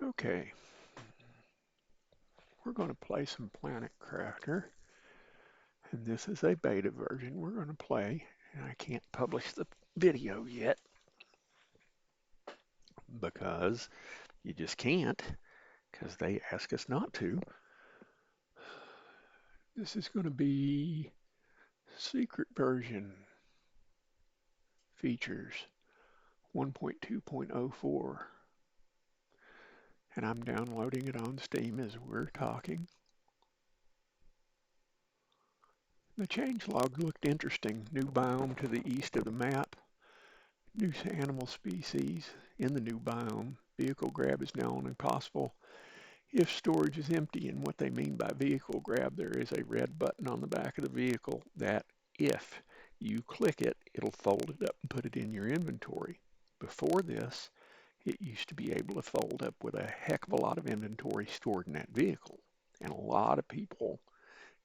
Okay, we're going to play some Planet Crafter, and this is a beta version we're going to play, and I can't publish the video yet because you just can't, because they ask us not to. This is going to be secret version features 1.2.04, and I'm downloading it on Steam as we're talking. The changelog looked interesting. New biome to the east of the map. New animal species in the new biome. Vehicle grab is now only possible if storage is empty. And what they mean by vehicle grab, there is a red button on the back of the vehicle that if you click it, it'll fold it up and put it in your inventory. Before this, it used to be able to fold up with a heck of a lot of inventory stored in that vehicle. And a lot of people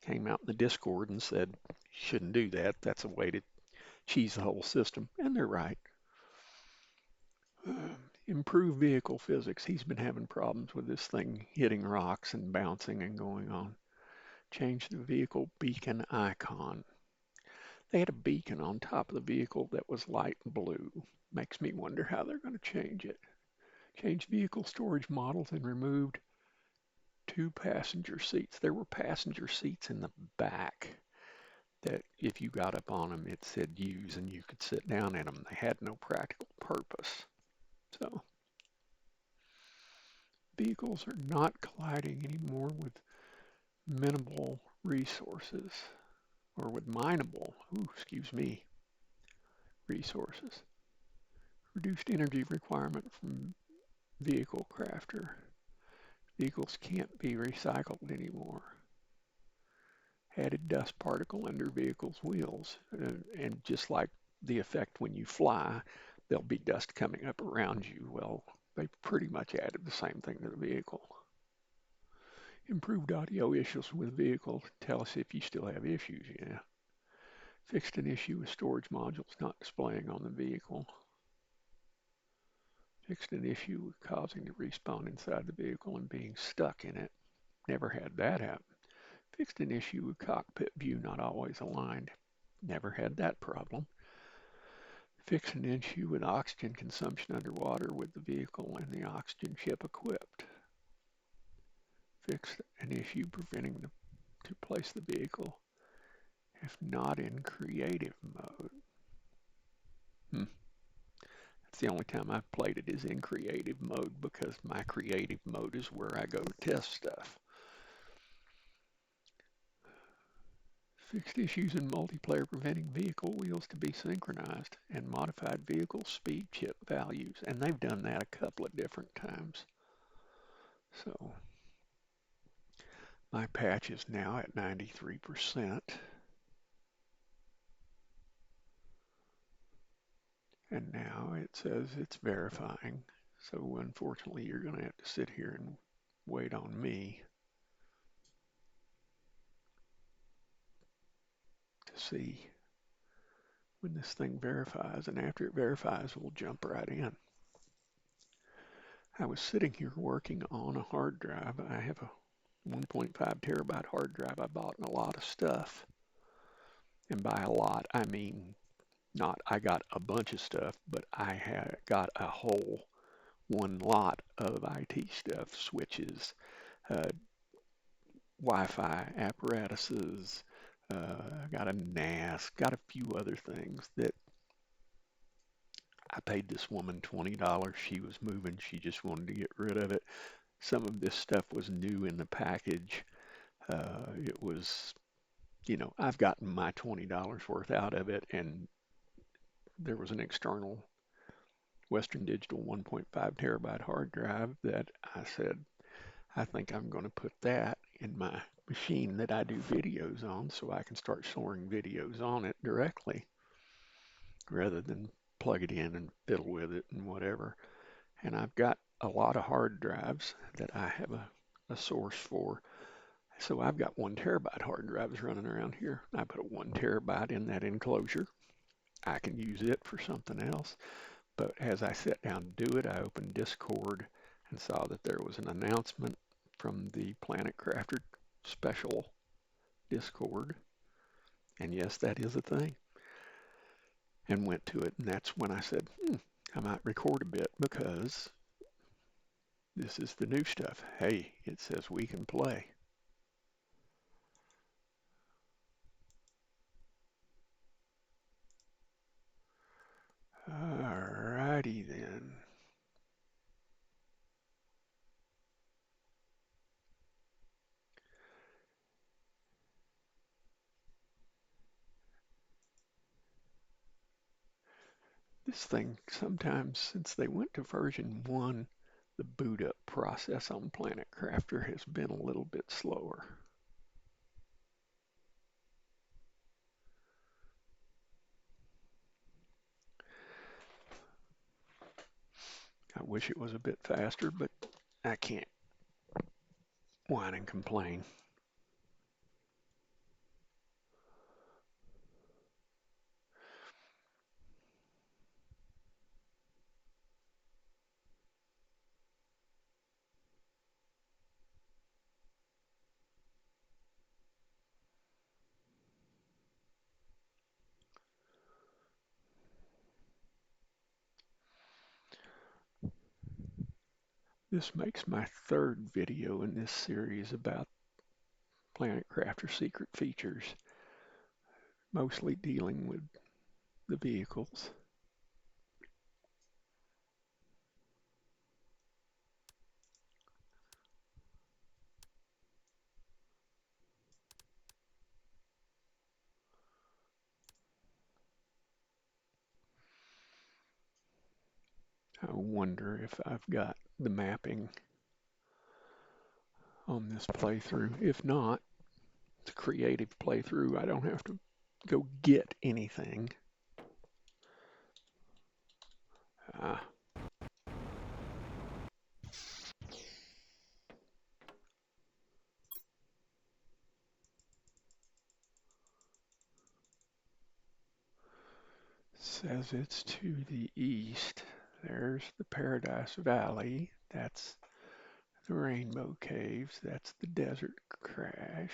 came out in the Discord and said, shouldn't do that. That's a way to cheese the whole system. And they're right. Improve vehicle physics. He's been having problems with this thing hitting rocks and bouncing and going on. Change the vehicle beacon icon. They had a beacon on top of the vehicle that was light blue. Makes me wonder how they're going to change it. Change vehicle storage models and removed 2 passenger seats. There were passenger seats in the back that if you got up on them, it said use and you could sit down in them. They had no practical purpose. So vehicles are not colliding anymore with minimal resources or with mineable, resources. Reduced energy requirement from vehicle crafter. Vehicles can't be recycled anymore. Added dust particle under vehicle's wheels. And just like the effect when you fly, there'll be dust coming up around you. Well, they pretty much added the same thing to the vehicle. Improved audio issues with vehicle. Tell us if you still have issues. Yeah. Fixed an issue with storage modules not displaying on the vehicle. Fixed an issue with causing to respawn inside the vehicle and being stuck in it. Never had that happen. Fixed an issue with cockpit view not always aligned. Never had that problem. Fixed an issue with oxygen consumption underwater with the vehicle and the oxygen ship equipped. Fixed an issue preventing to place the vehicle if not in creative mode. That's the only time I've played it is in creative mode because my creative mode is where I go to test stuff. Fixed issues in multiplayer preventing vehicle wheels to be synchronized and modified vehicle speed chip values. And they've done that a couple of different times. So my patch is now at 93%. And now it says it's verifying. So unfortunately, you're going to have to sit here and wait on me to see when this thing verifies. And after it verifies, we'll jump right in. I was sitting here working on a hard drive. I have a 1.5 terabyte hard drive. I bought a lot of stuff. And by a lot, I mean not I got a bunch of stuff, but I had got a whole one lot of IT stuff, switches, uh, Wi-Fi apparatuses, got a NAS, got a few other things that I paid this woman $20. She was moving. She just wanted to get rid of it. Some of this stuff was new in the package. It was, I've gotten my $20 worth out of it, and there was an external Western Digital 1.5 terabyte hard drive that I said, I think I'm going to put that in my machine that I do videos on so I can start storing videos on it directly rather than plug it in and fiddle with it and whatever. And I've got a lot of hard drives that I have a source for. So I've got 1 terabyte hard drives running around here. I put a 1 terabyte in that enclosure. I can use it for something else. But as I sat down to do it, I opened Discord and saw that there was an announcement from the Planet Crafter special Discord. And yes, that is a thing. And went to it. And that's when I said, I might record a bit because this is the new stuff. Hey, it says we can play. Alrighty then. This thing, sometimes since they went to version 1, the boot up process on Planet Crafter has been a little bit slower. I wish it was a bit faster, but I can't whine and complain. This makes my third video in this series about Planet Crafter secret features, mostly dealing with the vehicles. I wonder if I've got the mapping on this playthrough. If not, it's a creative playthrough. I don't have to go get anything. Ah, says it's to the east. There's the Paradise Valley. That's the Rainbow Caves. That's the Desert Crash.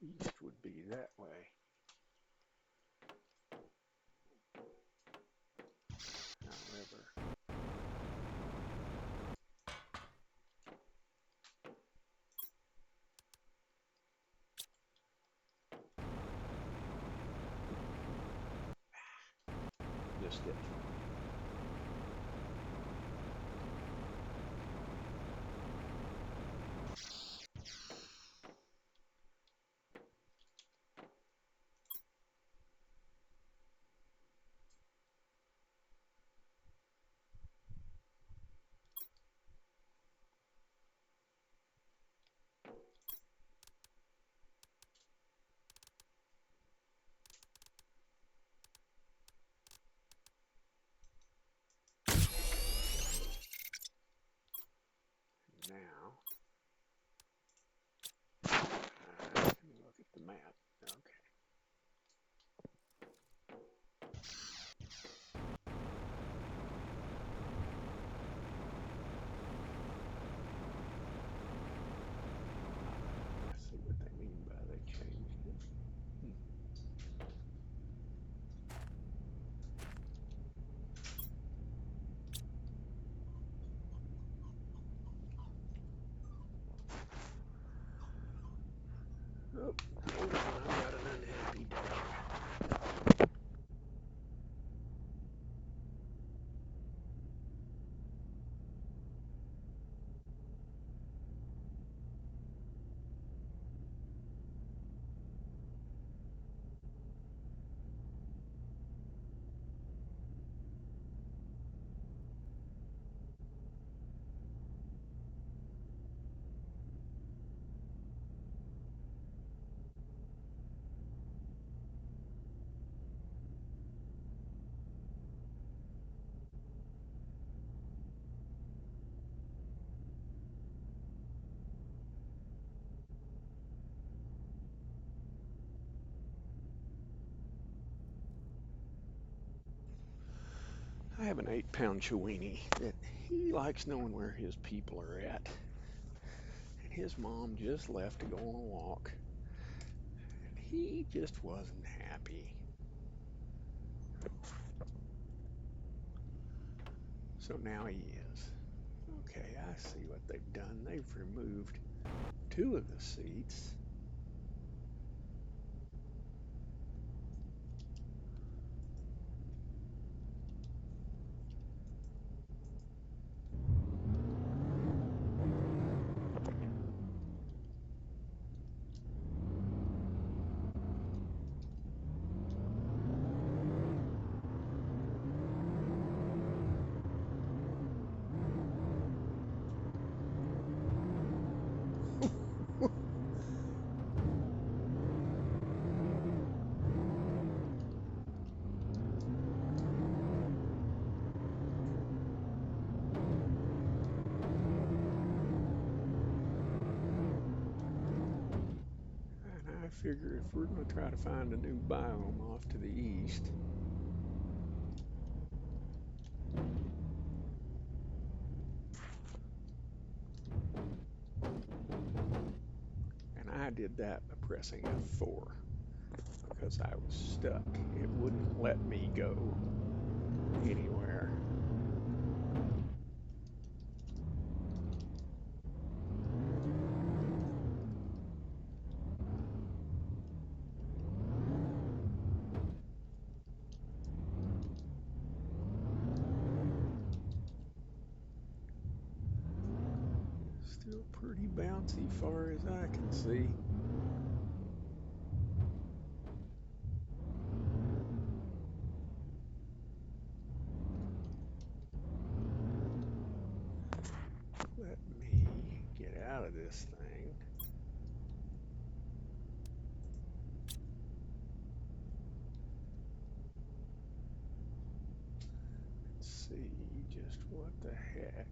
East would be that way. However, missed it. I have an 8 pound Chiweenie that he likes knowing where his people are at. And his mom just left to go on a walk. And he just wasn't happy. So now he is. Okay, I see what they've done. They've removed two of the seats. And I figure if we're going to try to find a new biome off to the east, and I did that by pressing F4 because I was stuck. It wouldn't let me go anywhere. Still pretty bouncy far as I can see. Let me get out of this thing. Let's see just what the heck.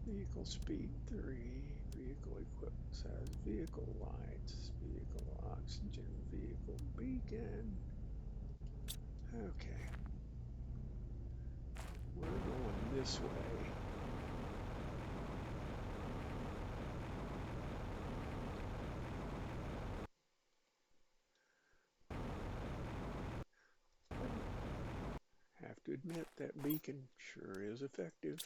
Vehicle speed 3, vehicle equipment size, vehicle lights, vehicle oxygen, vehicle beacon. Okay, we're going this way. Have to admit that beacon sure is effective.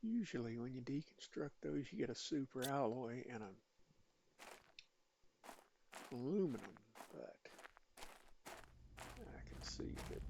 Usually when you deconstruct those, you get a super alloy and an aluminum, but I can see that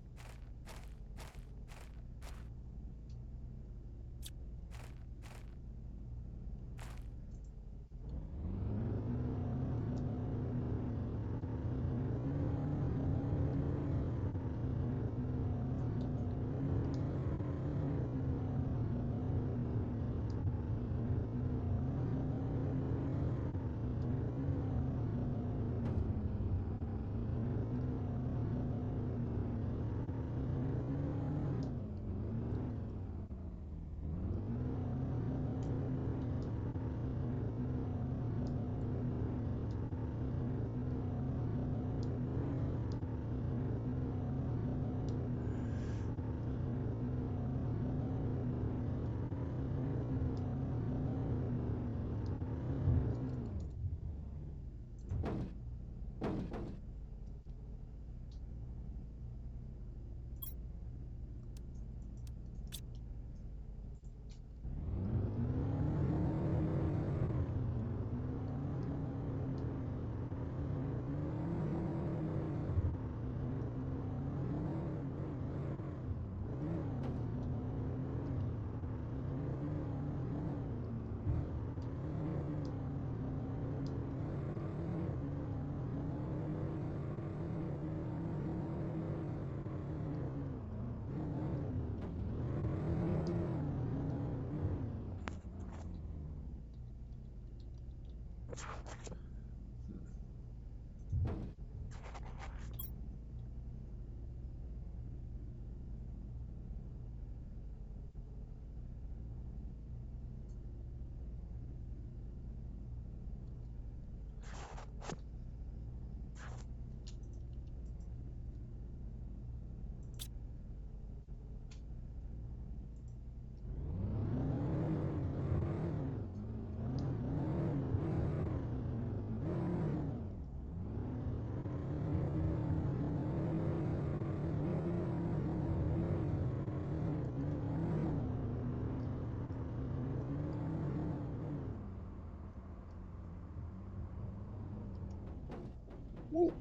Whoa.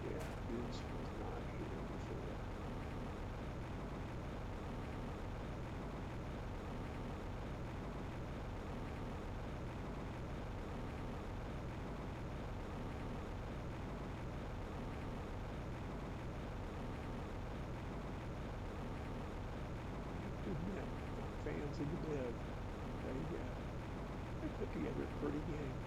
Yeah, this was not here before. I have to admit, I'm fans of the dev. They put together a pretty game.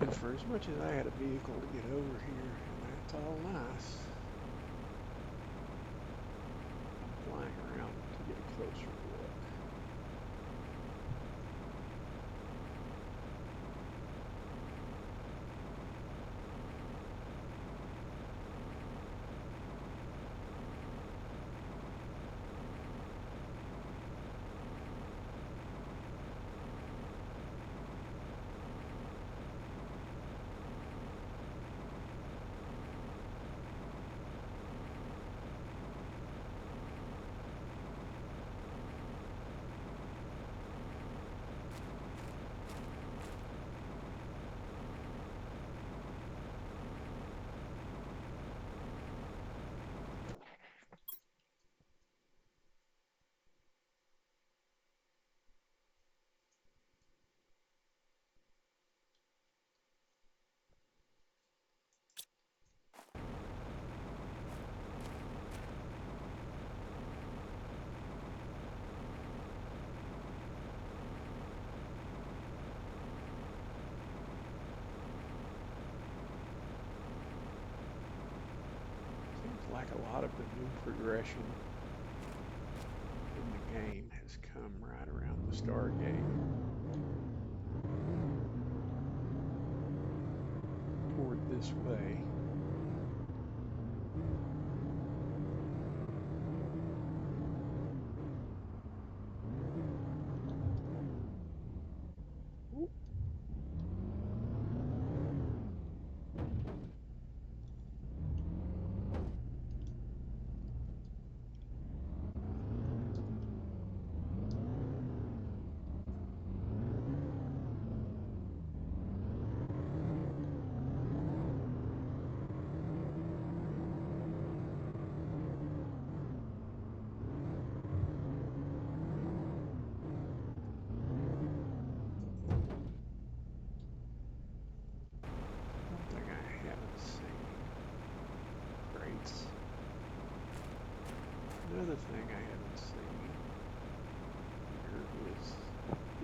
And for as much as I had a vehicle to get over here, and that's all nice, I'm flying around to get a closer look. Seems like a lot of the new progression in the game has come right around the Stargate. Toward this way. Ooh. Something I haven't seen. Crates. Another thing I haven't seen here is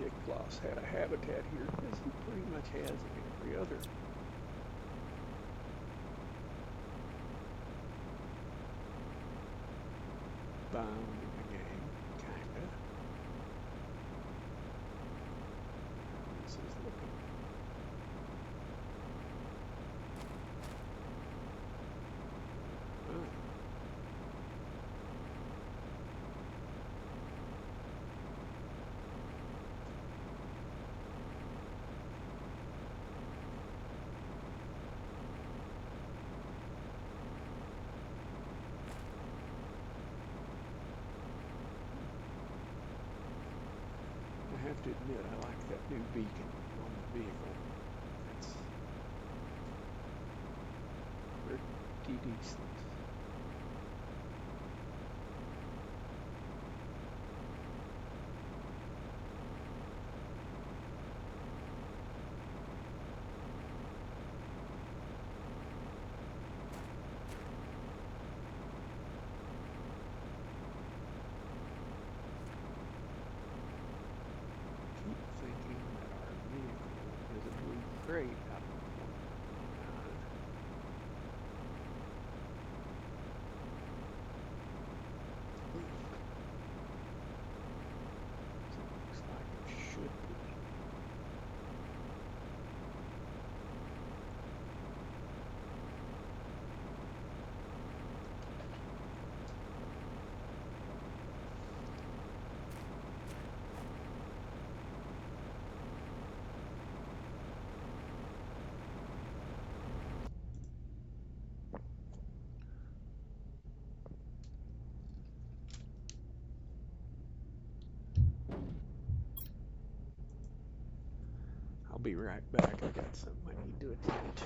Iklos had a habitat here, as he pretty much has in every other biome in the game, kinda. Now this is looking. Uh-huh. I have to admit, I like that new beacon on the vehicle. That's pretty decent. I keep thinking that our vehicle is a blue crate out of the corner of my eye. It looks like it should be. 'Cause it looks like it should be. be right back. I got something I need to attend to.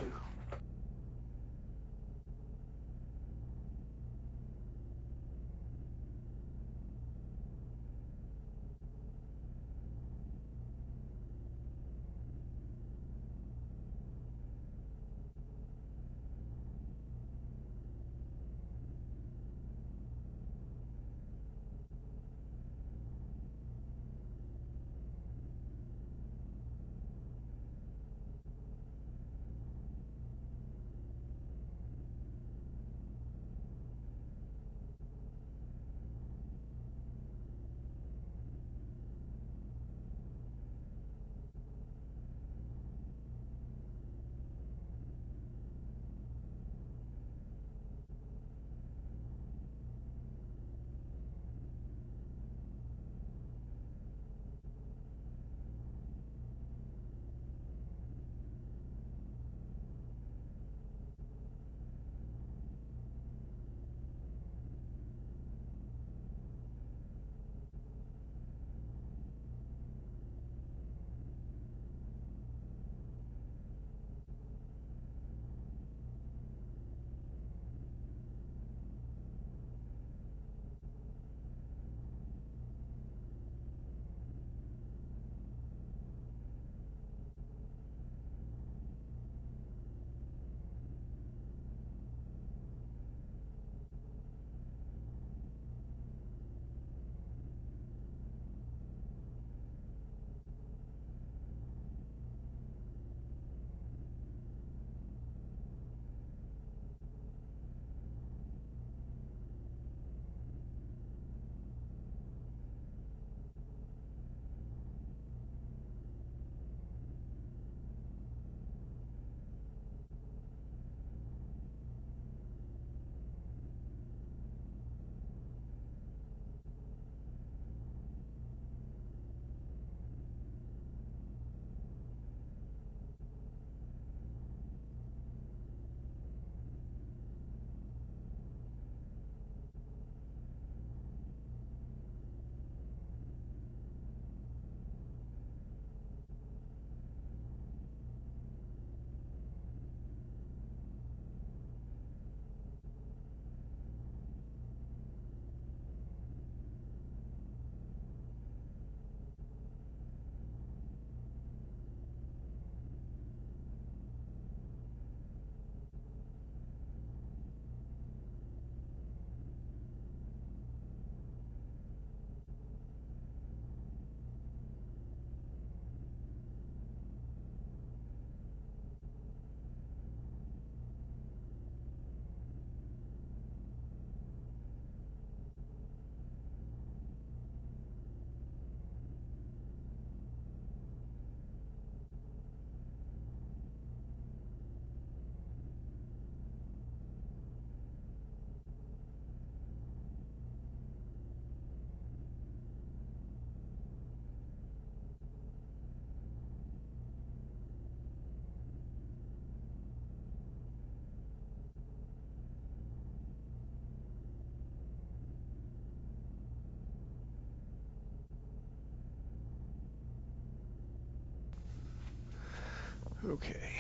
Okay,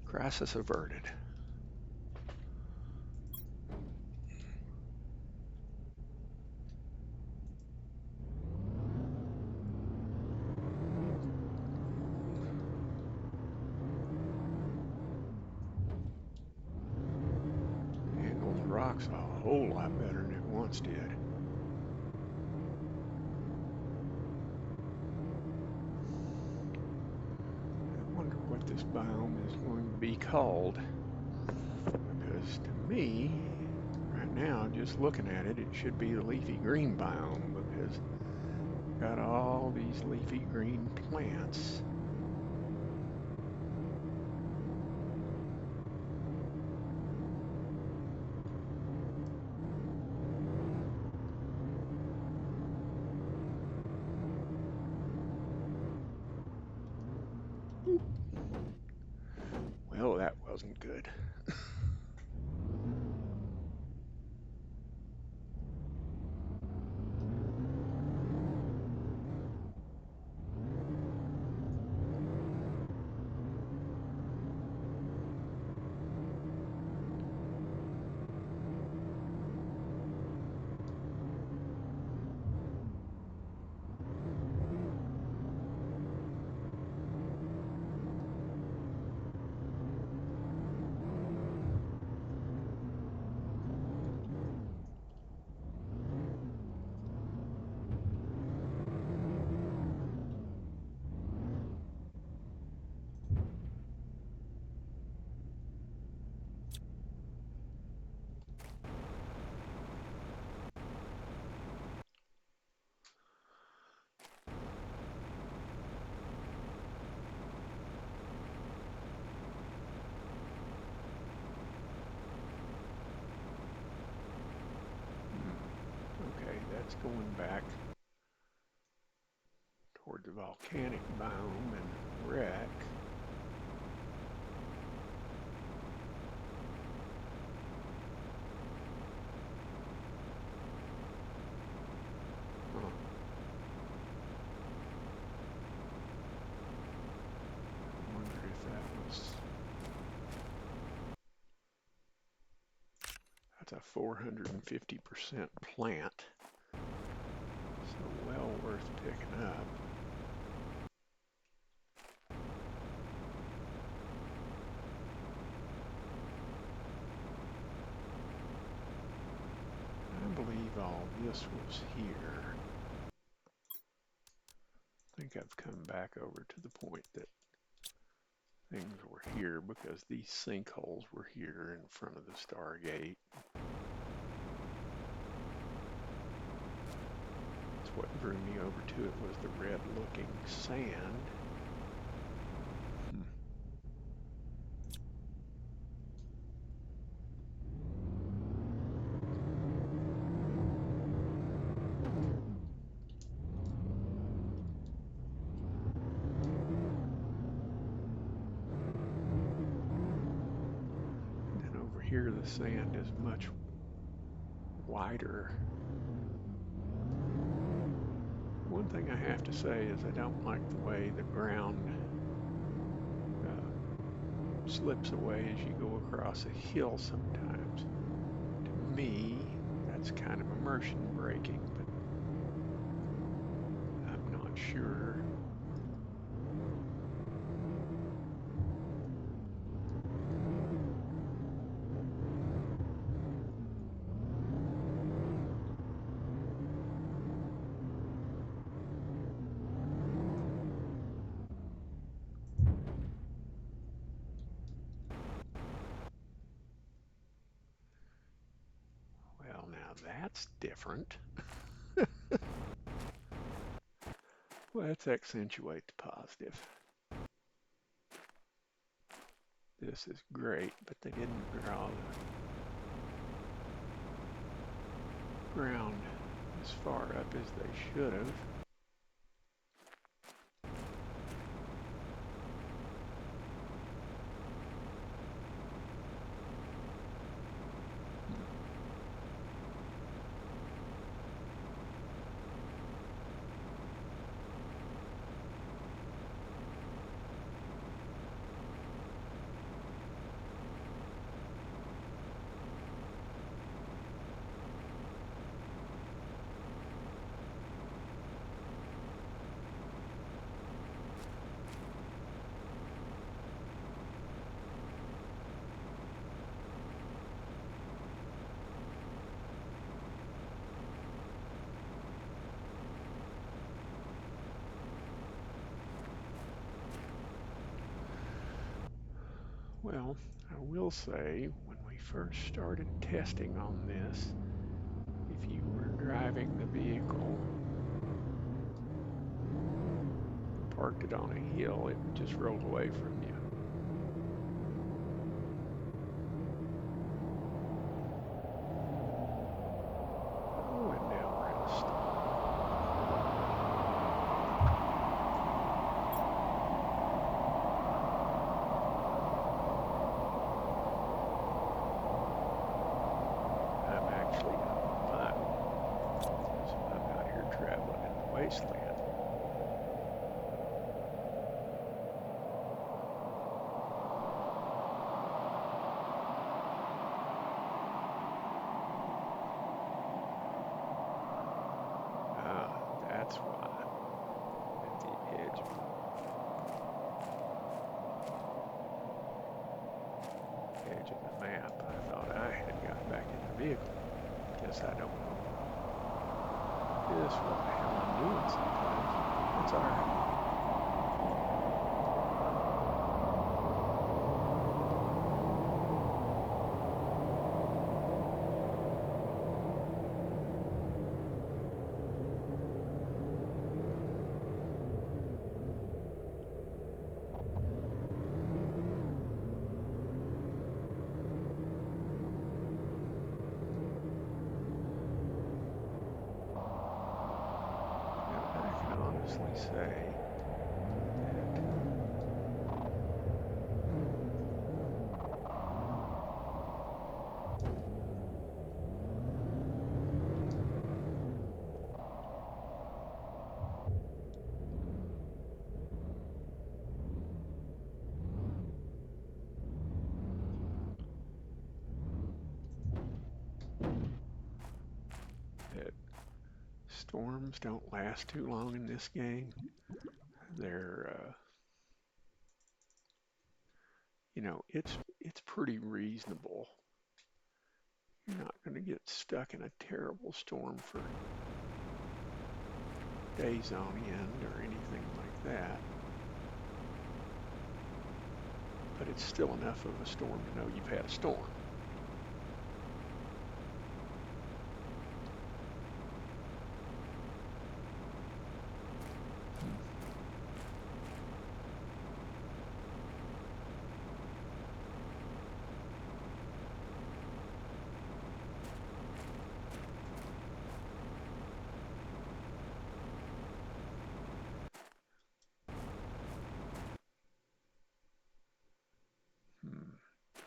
crisis averted. Handles rocks a whole lot better than it once did. I wonder what this biome is going to be called. Because to me, right now, just looking at it, it should be the leafy green biome because got all these leafy green plants. Well, that wasn't good. it's going back toward the volcanic biome and the wreck. Huh. I wonder if that's a 450% plant. So well worth picking up. I believe all this was here. I think I've come back over to the point that things were here because these sinkholes were here in front of the Stargate. That's what drew me over to it, was the red looking sand. Hmm. And over here the sand is much wider. One thing I have to say is I don't like the way the ground slips away as you go across a hill sometimes. To me, that's kind of immersion breaking, but I'm not sure. Well, now that's different. Let's accentuate the positive. This is great, but they didn't draw the ground as far up as they should have. Well, I will say, when we first started testing on this, if you were driving the vehicle and parked it on a hill, it would just roll away from you. Oh, and now we're at a stop. I'm actually on mud, so I'm out here traveling in the wasteland. That's why. At the edge of the map, I thought I had got back in the vehicle. Guess I don't know just what the hell I'm doing sometimes. That's alright. say that storms don't last too long in this game. They're, it's pretty reasonable. You're not going to get stuck in a terrible storm for days on end or anything like that. But it's still enough of a storm to know you've had a storm.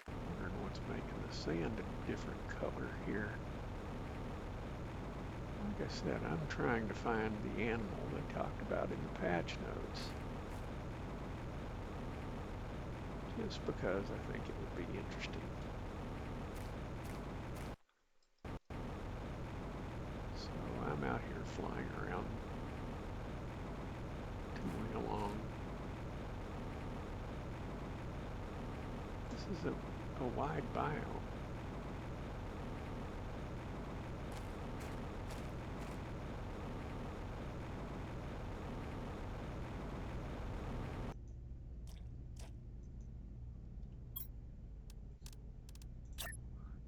Wondering what's making the sand a different color here. Like I said, I'm trying to find the animal they talked about in the patch notes. Just because I think it would be interesting. So I'm out here flying around, tooling along. This is a wide biome.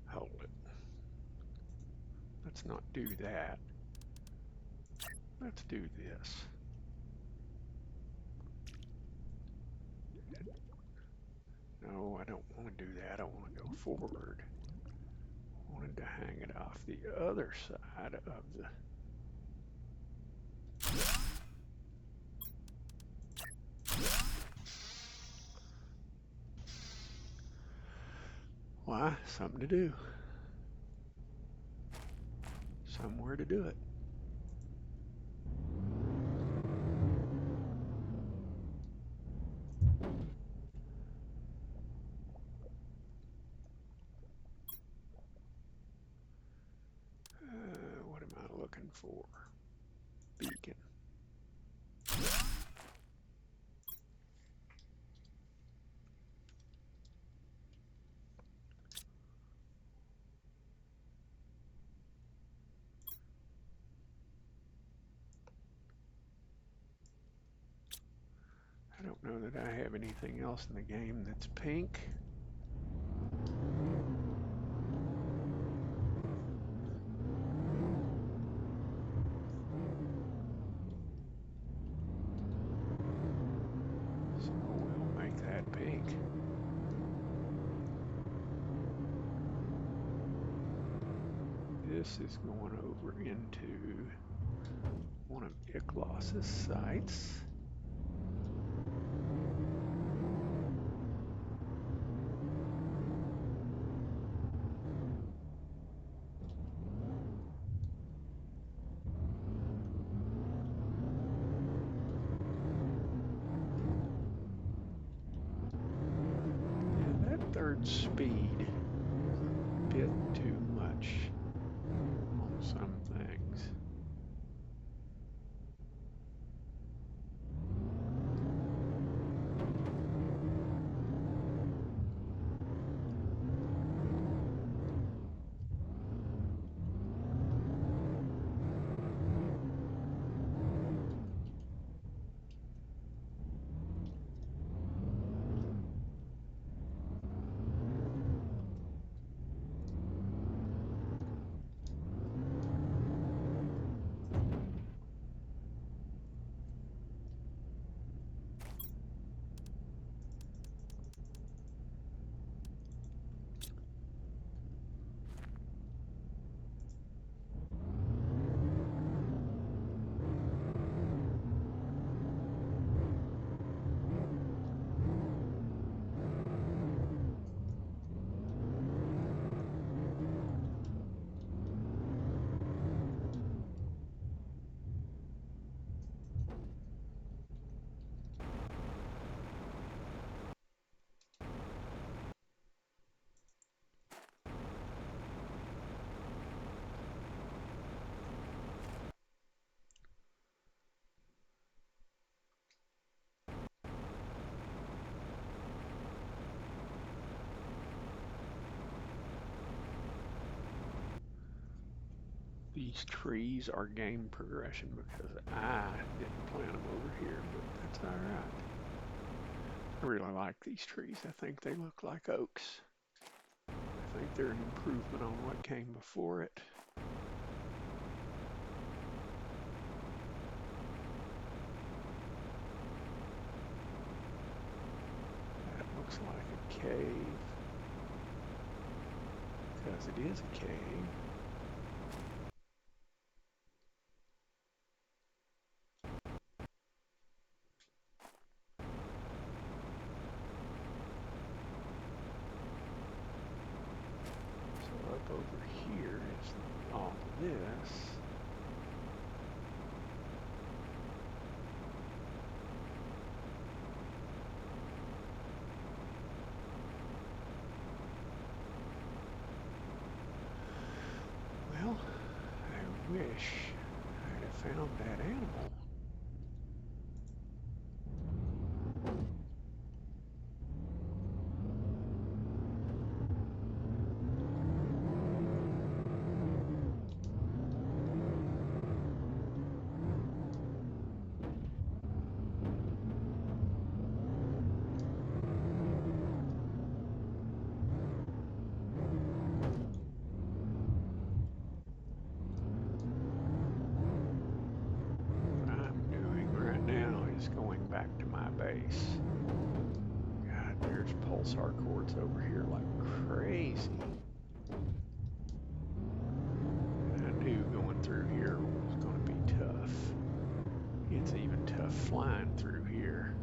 Hold it. Let's not do that. Let's do this. No, I don't want to do that. I want to go forward. I wanted to hang it off the other side of the... Why? Something to do. Somewhere to do it. What am I looking for? Beacon. I don't know that I have anything else in the game that's pink. So we'll make that pink. This is going over into one of Iklos' sites. And that third speed is a bit too much on some things. These trees are game progression because I didn't plant them over here, but that's all right. I really like these trees. I think they look like oaks. I think they're an improvement on what came before it. That looks like a cave because it is a cave. So up over here is all of this. Well, I wish I'd have found that animal. What I'm doing right now is going back to my base. God, there's pulsar cords over here like crazy. I knew going through here was going to be tough. It's even tough flying through here.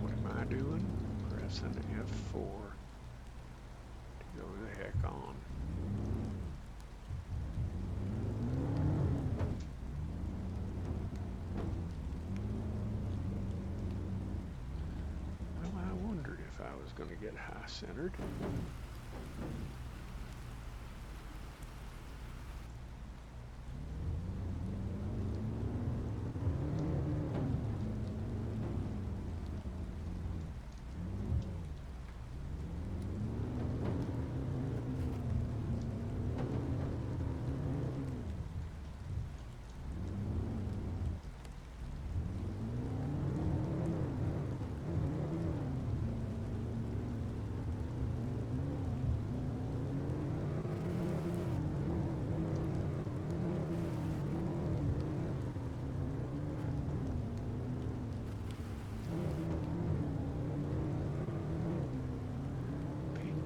What am I doing? Pressing F4 to go the heck on. Well, I wondered if I was going to get high centered.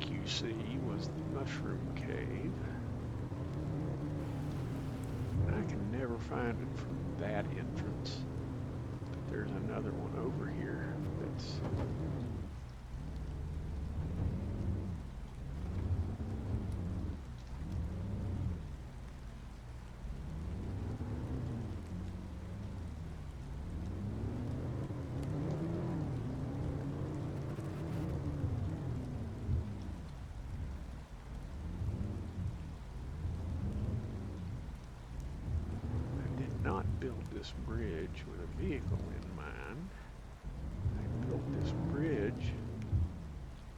PQC was the mushroom cave. I can never find it from that entrance. But there's another one over here that's I did not build this bridge with a vehicle in mind. I built this bridge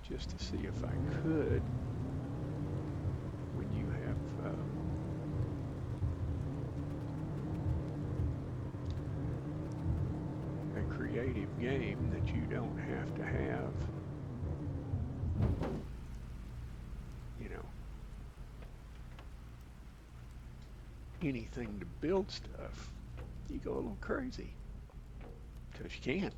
just to see if I could. When you have a creative game that you don't have to have, you know, anything to build stuff, you go a little crazy because you can.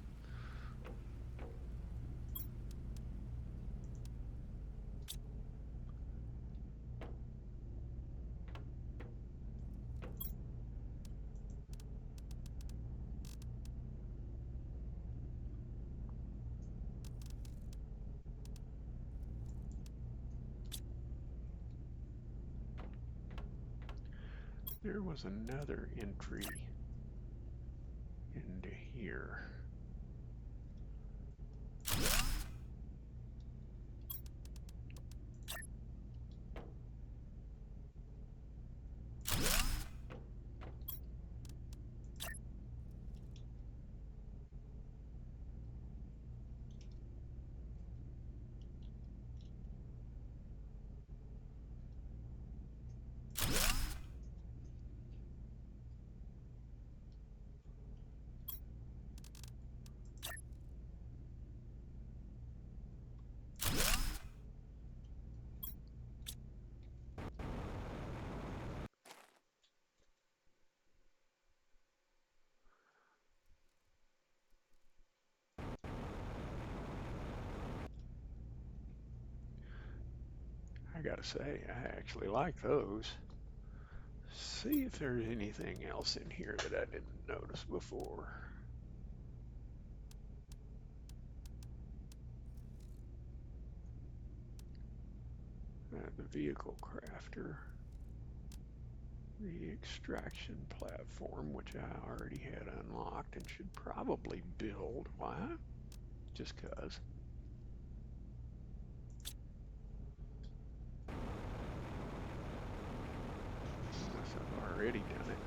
There was another entry into here. I gotta say, I actually like those. See if there's anything else in here that I didn't notice before. The vehicle crafter, the extraction platform, which I already had unlocked and should probably build. Why? Just 'cause. Unless I've already done it.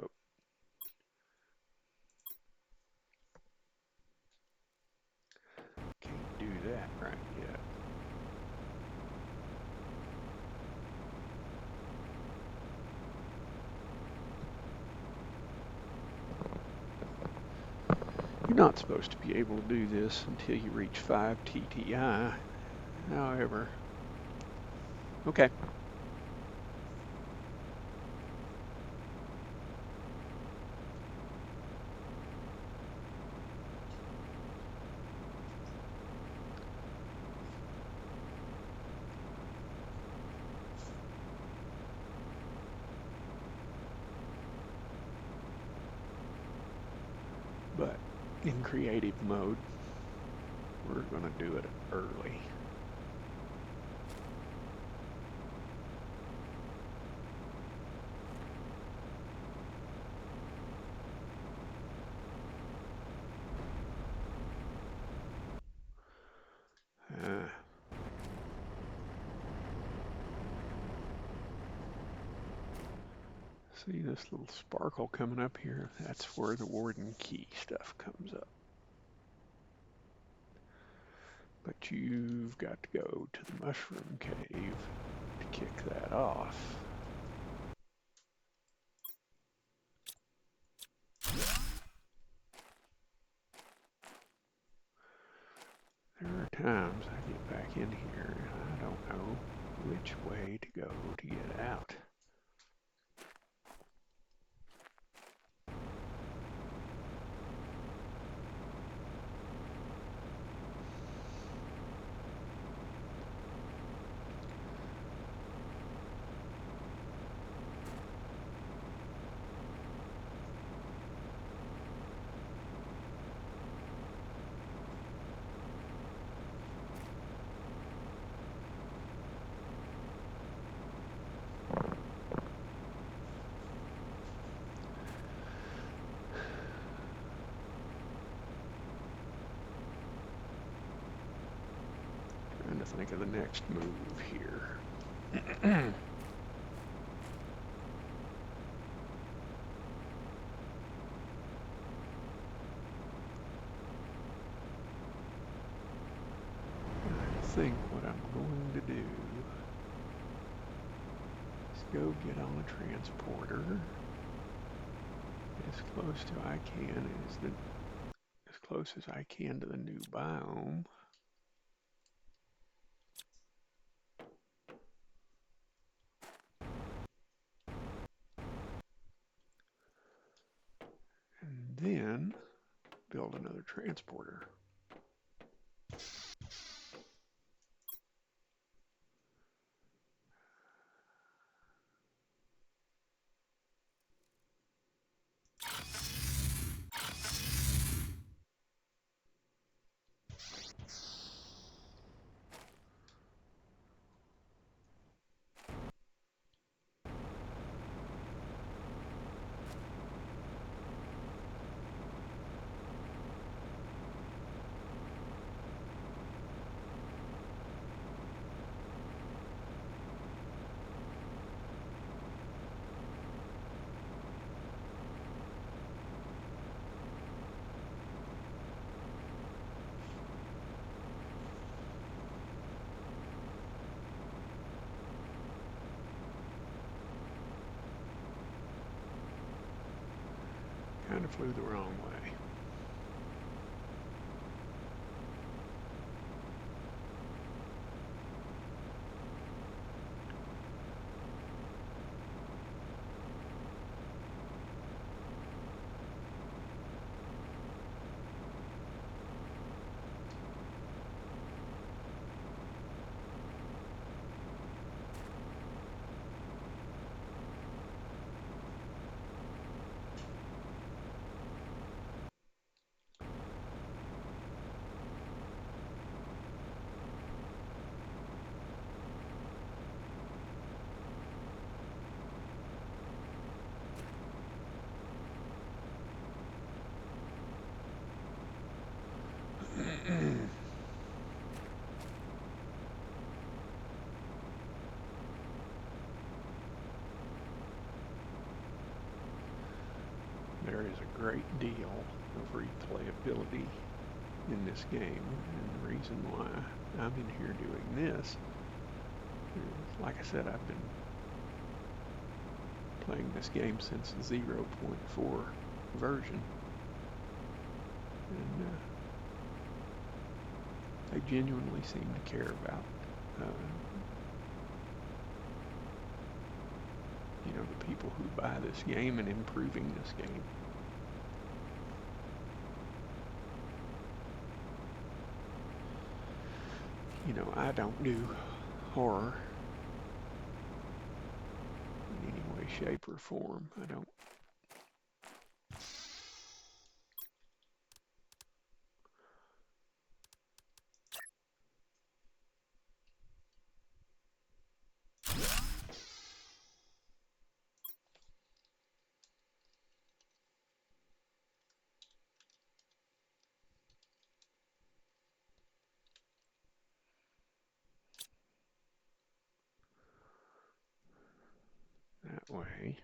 Oh, can't do that right yet. You're not supposed to be able to do this until you reach 5 TTI. However, okay. But in creative mode, we're going to do it early. Uh, See this little sparkle coming up here? That's where the Warden Key stuff comes up. But you've got to go to the Mushroom Cave to kick that off. There are times I get back in here and I don't know which way to go to get out. Trying to think of the next move here. I think what I'm going to do is go get on a transporter as close to I can as close as I can to the new biome. And then build another transporter. Kind of flew the wrong way. There is a great deal of replayability in this game, and the reason why I'm in here doing this is, like I said, I've been playing this game since the 0.4 version, and I genuinely seem to care about, the people who buy this game and improving this game. I don't do horror in any way, shape, or form. I don't. That way.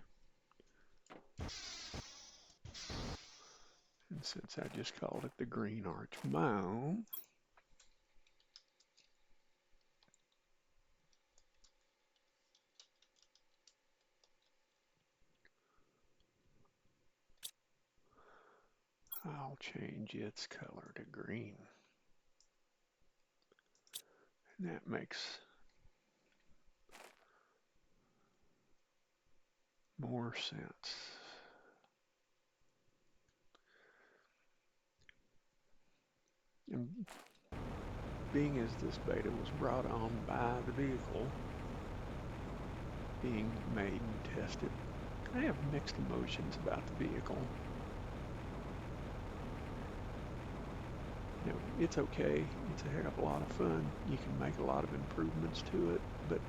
And since I just called it the Green Arch Biome, I'll change its color to green. And that makes more sense. And being as this beta was brought on by the vehicle being made and tested, I have mixed emotions about the vehicle. It's okay. It's a heck of a lot of fun. You can make a lot of improvements to it, but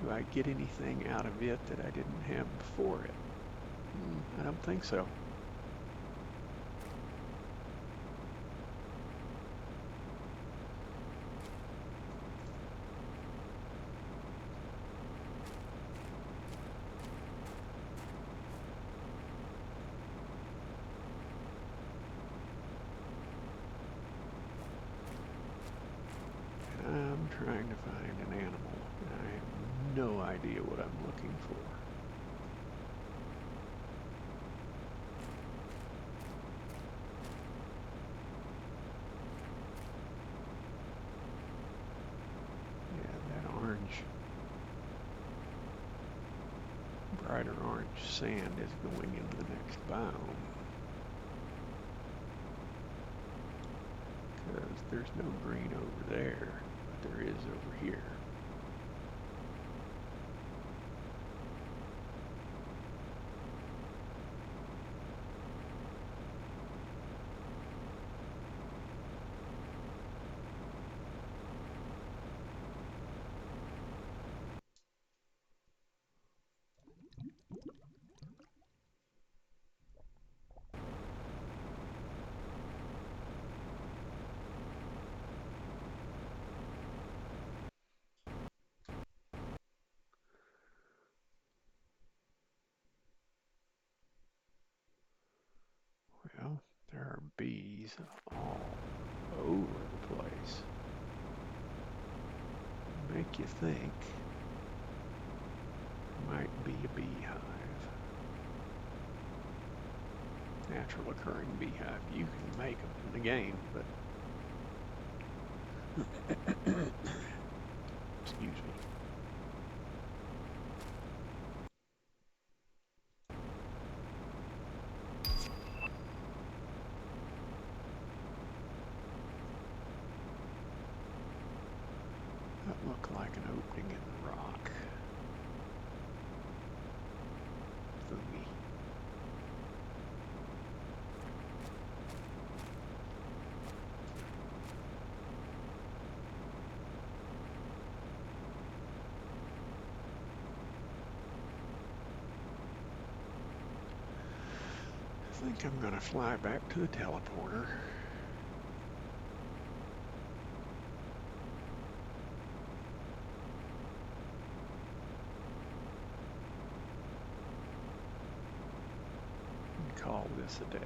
do I get anything out of it that I didn't have before it? I don't think so. I'm trying to find an animal, and I have no idea what I'm looking for. Brighter orange sand is going into the next biome because there's no green over there, but there is over here. Well, there are bees all over the place. Make you think there might be a beehive. Natural occurring beehive. You can make them in the game, but excuse me. That looked like an opening in the rock. Fooey. I think I'm gonna fly back to the teleporter. And call this a day.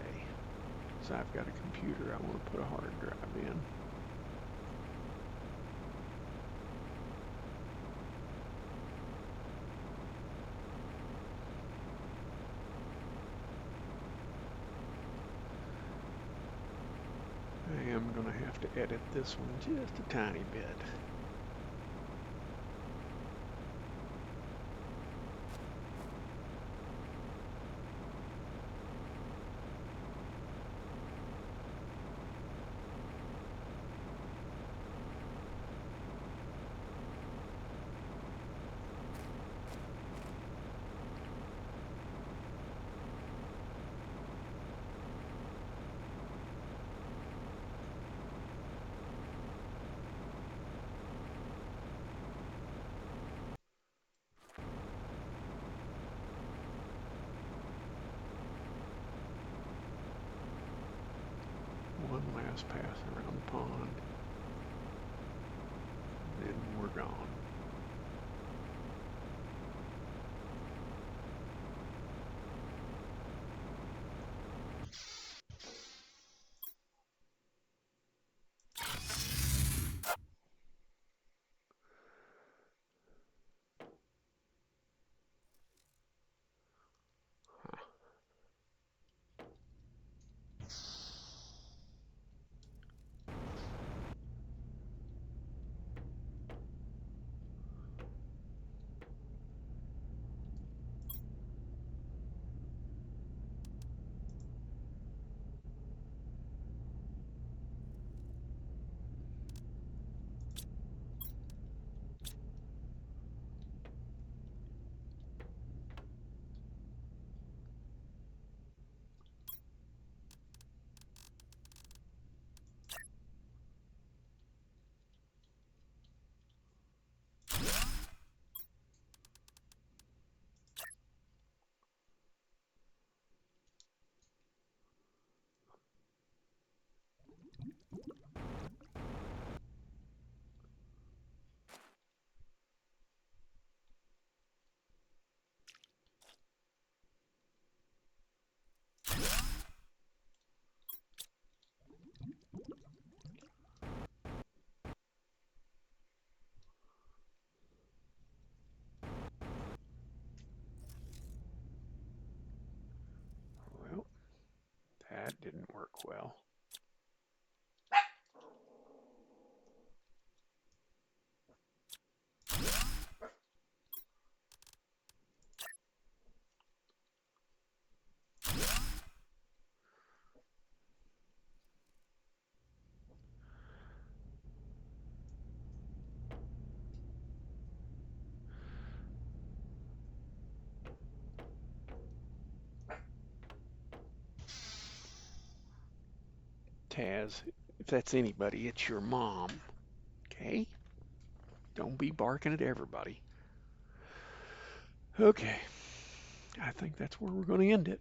Because I've got a computer I want to put a hard drive in. I am going to have to edit this one just a tiny bit. One last pass around the pond, then we're gone. Well, that didn't work well. Taz, if that's anybody, it's your mom. Okay? Don't be barking at everybody. Okay, I think that's where we're going to end it.